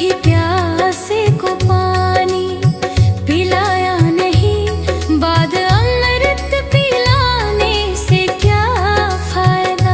कभी प्यासे को पानी पिलाया नहीं, बाद अमृत पिलाने से क्या फायदा।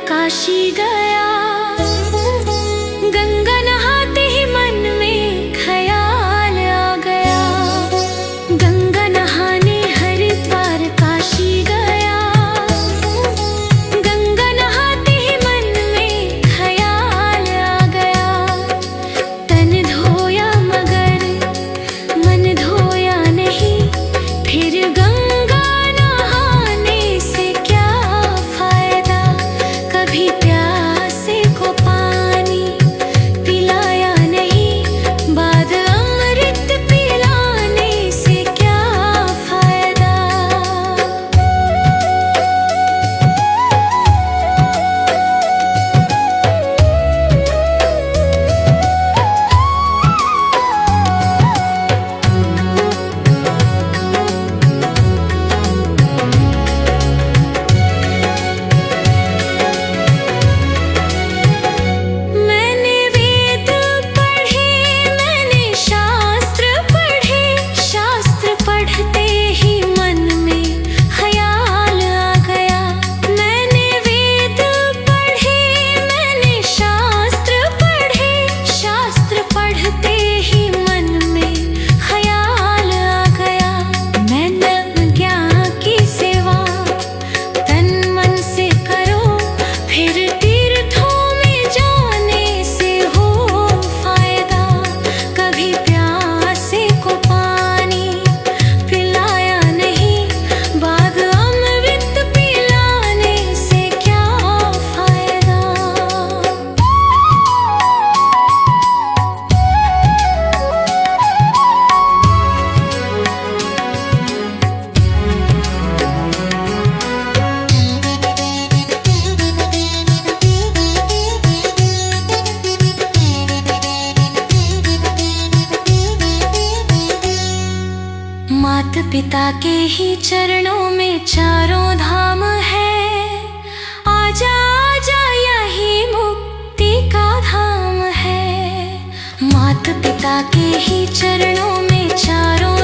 काशी गया, गंगा नहाते ही मन में ख्याल आ गया। गंगा नहाने हरिद्वार काशी गया, गंगा नहाते ही मन में ख्याल आ गया। तन धोया मगर मन धोया नहीं, फिर गंगा नहाने से क्या फायदा। कभी प्यासे को पानी पिलाया नहीं, बाद अमृत पिलाने से क्या फायदा। मैंने वेद पढ़े, मैंने शास्त्र पढ़े, शास्त्र पढ़ते ही मन में ख्याल आ गया। मैंने वेद पढ़े, मैंने शास्त्र पढ़े, शास्त्र पढ़ते ही मन में ख्याल आ गया। मैं नव ज्ञान की सेवा तन मन से करो, फिर तीर्थों में जाने से हो फायदा। कभी प्यासे को पानी पिलाया नहीं, बाद अमृत पिलाने से क्या फायदा। माता पिता के ही चरणों में चारों धाम है, मात पिता के ही चरणों में चारों